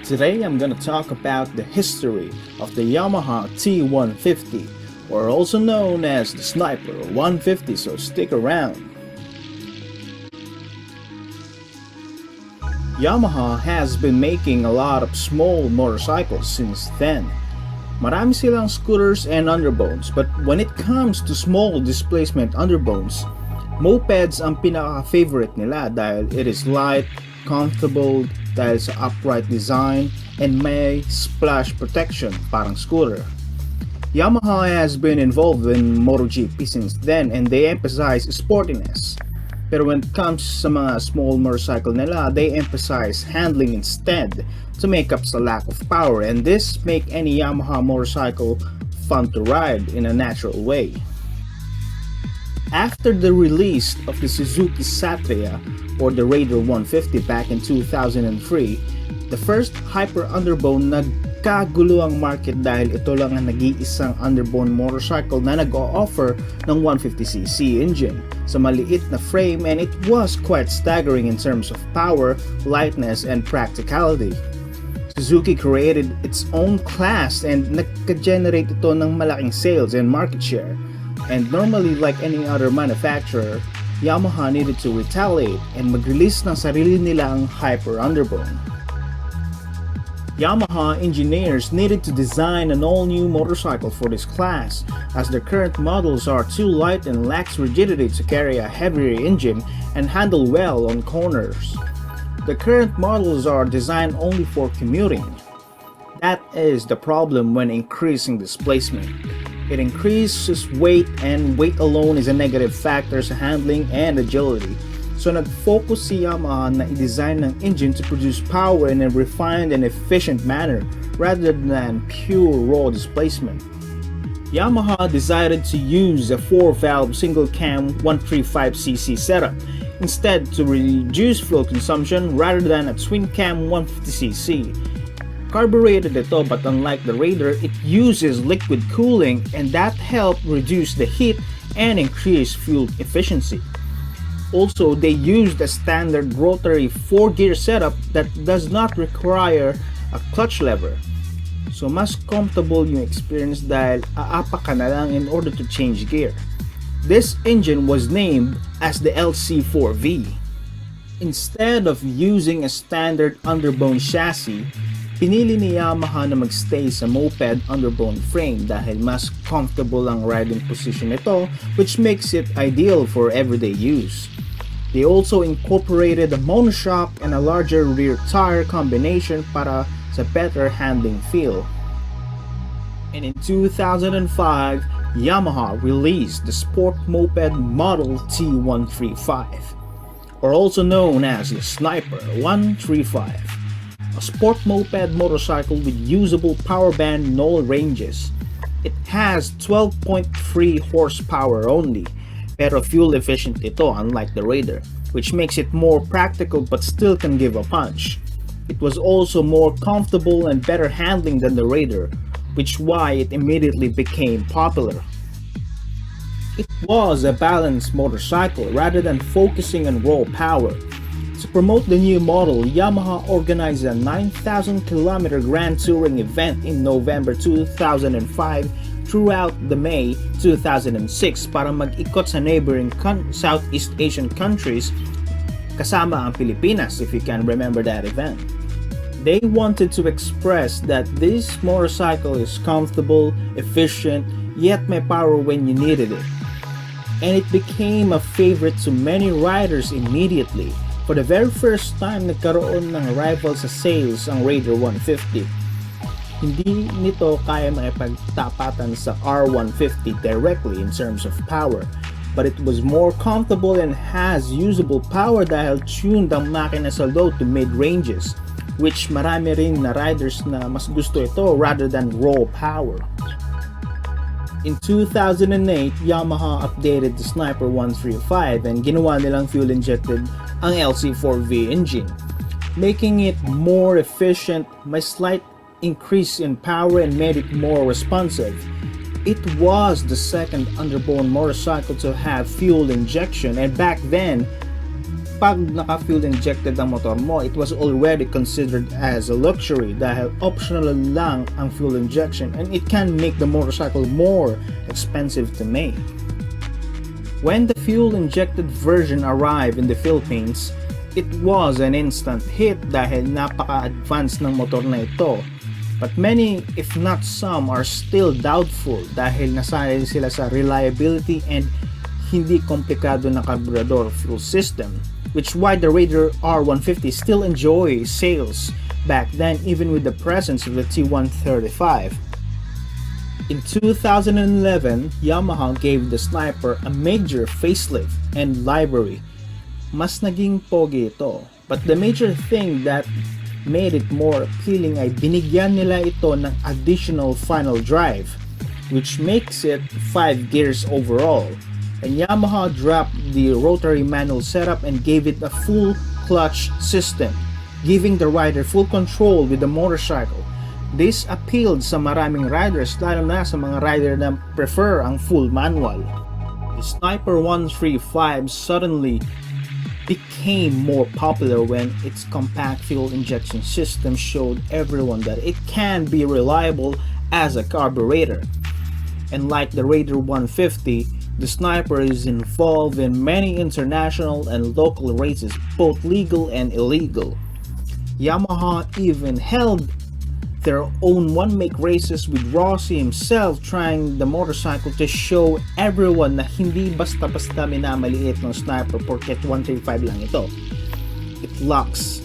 Today I'm gonna talk about the history of the Yamaha T150, or also known as the Sniper 150, so stick around. Yamaha has been making a lot of small motorcycles since then. Marami silang scooters and underbones, but when it comes to small displacement underbones, mopeds ang pinaka-favorite nila dahil it is light, comfortable dahil sa upright design, and may splash protection parang scooter. Yamaha has been involved in MotoGP since then and they emphasize sportiness. Pero when it comes sa mga small motorcycle nila, they emphasize handling instead to make up sa lack of power, and this make any Yamaha motorcycle fun to ride in a natural way. After the release of the Suzuki Satria or the Raider R150 back in 2003, the first hyper underbone nagkagulo ang market dahil ito lang ang nag-iisang underbone motorcycle na nag-o-offer ng 150cc engine sa maliit na frame, and it was quite staggering in terms of power, lightness, and practicality. Suzuki created its own class and nagka-generate ito ng malaking sales and market share. And normally, like any other manufacturer, Yamaha needed to retaliate and mag-release ng sarili nilang hyper underbone. Yamaha engineers needed to design an all-new motorcycle for this class, as their current models are too light and lacks rigidity to carry a heavier engine and handle well on corners. The current models are designed only for commuting. That is the problem when increasing displacement. It increases weight, and weight alone is a negative factor sa handling and agility. So nag-focus si Yamaha na i-design ng engine to produce power in a refined and efficient manner rather than pure raw displacement. Yamaha decided to use a 4-valve single-cam 135cc setup instead to reduce fuel consumption rather than a twin-cam 150cc. Carbureted ito, but unlike the Raider, it uses liquid cooling, and that helped reduce the heat and increase fuel efficiency. Also, they used a standard rotary 4-gear setup that does not require a clutch lever. So mas comfortable yung experience dahil aapak ka na lang in order to change gear. This engine was named as the LC4V. Instead of using a standard underbone chassis, pinili ni Yamaha na magstay sa moped underbone frame dahil mas comfortable ang riding position nito, which makes it ideal for everyday use. They also incorporated a monoshock and a larger rear tire combination para sa better handling feel. And in 2005, Yamaha released the sport moped model T135, or also known as the Sniper 135. A sport moped motorcycle with usable power band in all ranges. It has 12.3 horsepower only, pero fuel efficient ito unlike the Raider, which makes it more practical but still can give a punch. It was also more comfortable and better handling than the Raider, which why it immediately became popular. It was a balanced motorcycle rather than focusing on raw power. To promote the new model, Yamaha organized a 9,000-kilometer Grand Touring event in November 2005 throughout the May 2006 para mag-ikot sa neighboring Southeast Asian countries kasama ang Pilipinas, if you can remember that event. They wanted to express that this motorcycle is comfortable, efficient, yet may power when you needed it. And it became a favorite to many riders immediately. For the very first time, nagkaroon ng rival sa sales ang Raider 150. Hindi nito kaya makipagtapatan sa R150 directly in terms of power, but it was more comfortable and has usable power dahil tuned ang makina sa low to mid ranges, which marami rin na riders na mas gusto ito rather than raw power. In 2008, Yamaha updated the Sniper 135 and ginawa nilang fuel-injected ang LC4V engine, making it more efficient, may slight increase in power, and made it more responsive. It was the second underbone motorcycle to have fuel injection, and back then, pag naka-fuel injected ang motor mo, it was already considered as a luxury dahil optional lang ang fuel injection and it can make the motorcycle more expensive to make. When the fuel injected version arrived in the Philippines, it was an instant hit dahil napaka-advanced ng motor na ito. But many, if not some, are still doubtful dahil nasanay sila sa reliability and hindi komplikado na carburetor fuel system, which why the Raider R150 still enjoys sales back then even with the presence of the T135. In 2011, Yamaha gave the Sniper a major facelift and livery. Mas naging pogi ito. But the major thing that made it more appealing ay binigyan nila ito ng additional final drive, which makes it 5 gears overall. And Yamaha dropped the rotary manual setup and gave it a full clutch system, giving the rider full control with the motorcycle. This appealed sa maraming riders, lalo na sa mga rider na prefer ang full manual. The Sniper 135 suddenly became more popular when its compact fuel injection system showed everyone that it can be reliable as a carburetor. And like the Raider 150, the Sniper is involved in many international and local races, both legal and illegal. Yamaha even held their own one-make races with Rossi himself trying the motorcycle to show everyone na hindi basta-basta minamaliit ng Sniper porket 135 lang ito. It lacks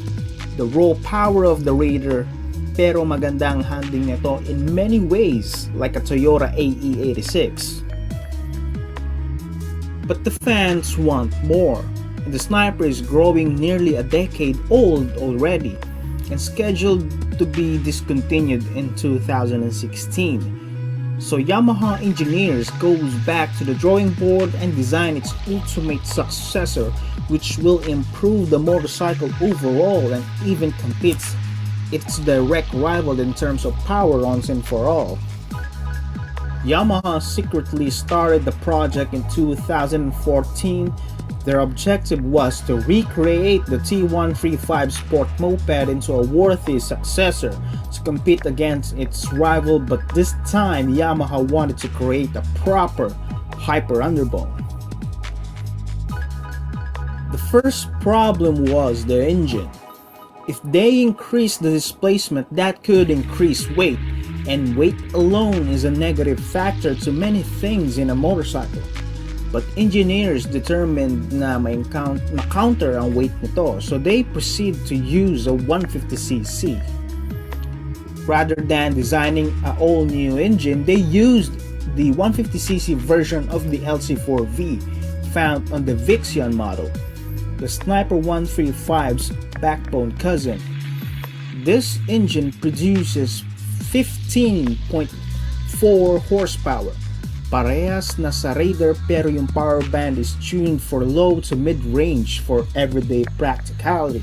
the raw power of the Raider pero magandang handling nito in many ways like a Toyota AE86. But the fans want more, and the Sniper is growing nearly a decade old already and scheduled to be discontinued in 2016. So Yamaha engineers goes back to the drawing board and design its ultimate successor, which will improve the motorcycle overall and even competes its direct rival in terms of power once and for all. Yamaha secretly started the project in 2014. Their objective was to recreate the T135 Sport Moped into a worthy successor to compete against its rival, but this time Yamaha wanted to create a proper hyper underbone. The first problem was the engine. If they increase the displacement, that could increase weight, and weight alone is a negative factor to many things in a motorcycle. But engineers determined na ma-counter ang weight nito, so they proceed to use a 150cc. Rather than designing an all-new engine, they used the 150cc version of the LC4V found on the Vixion model, the Sniper 135's backbone cousin. This engine produces 15.4 horsepower. Parehas na sa Raider pero yung power band is tuned for low to mid-range for everyday practicality.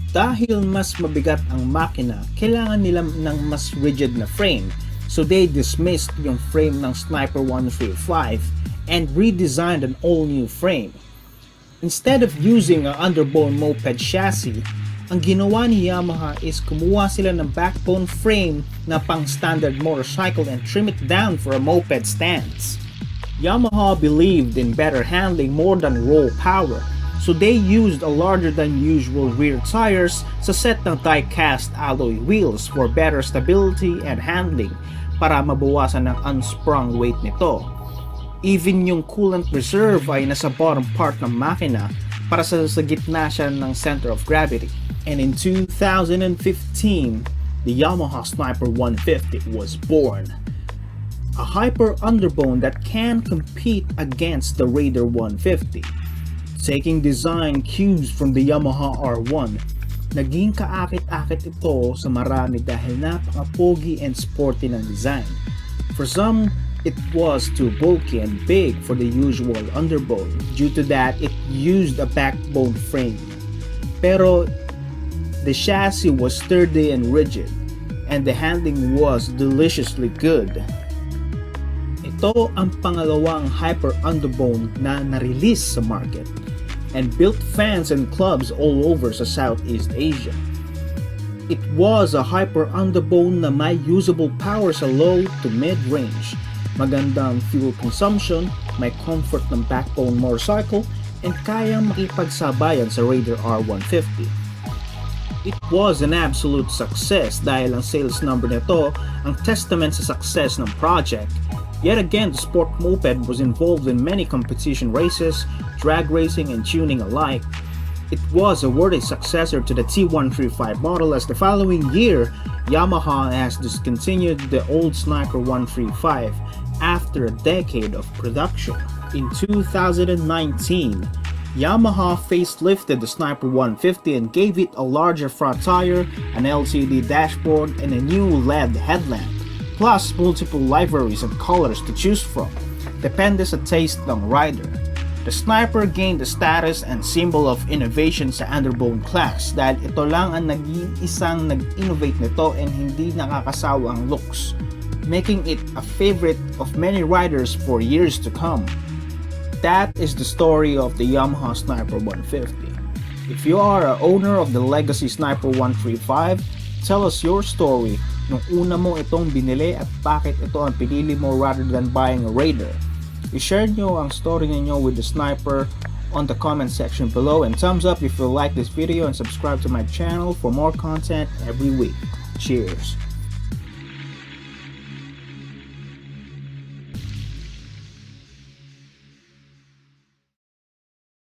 Dahil mas mabigat ang makina, kailangan nila ng mas rigid na frame, so they dismissed yung frame ng Sniper 135 and redesigned an all-new frame. Instead of using an underbone moped chassis, ang ginawa ni Yamaha is kumuha sila ng backbone frame na pang standard motorcycle and trim it down for a moped stance. Yamaha believed in better handling more than raw power, so they used a larger than usual rear tires sa set ng die-cast alloy wheels for better stability and handling para mabawasan ang unsprung weight nito. Even yung coolant reserve ay nasa bottom part ng makina para sa gitna siya ng center of gravity. And in 2015, the Yamaha Sniper 150 was born. A hyper underbone that can compete against the Raider 150. Taking design cues from the Yamaha R1, naging kaakit-akit ito sa marami dahil napaka-pogi and sporty ng design. For some, it was too bulky and big for the usual underbone. Due to that, it used a backbone frame. Pero the chassis was sturdy and rigid, and the handling was deliciously good. Ito ang pangalawang hyper underbone na na-release sa market. and built fans and clubs all over sa Southeast Asia. It was a hyper underbone na may usable power sa low to mid-range, magandang fuel consumption, may comfort ng backbone motorcycle, and kayang makipagsabayan sa Raider R150. It was an absolute success dahil ang sales number nito ang testament sa success ng project. Yet again, the sport moped was involved in many competition races, drag racing, and tuning alike. It was a worthy successor to the T135 model, as the following year, Yamaha has discontinued the old Sniper 135 after a decade of production. In 2019, Yamaha facelifted the Sniper 150 and gave it a larger front tire, an LCD dashboard, and a new LED headlamp, plus multiple liveries and colors to choose from, depende sa taste ng rider. The Sniper gained the status and symbol of innovation sa underbone class dahil ito lang ang naging isang nag-innovate nito and hindi nakakasawa ang looks, making it a favorite of many riders for years to come. That is the story of the Yamaha Sniper 150. If you are an owner of the legacy Sniper 135, tell us your story nung una mo itong binili at bakit ito ang pinili mo rather than buying a Raider. I-share nyo ang story ninyo with the Sniper on the comment section below, and thumbs up if you like this video and subscribe to my channel for more content every week. Cheers!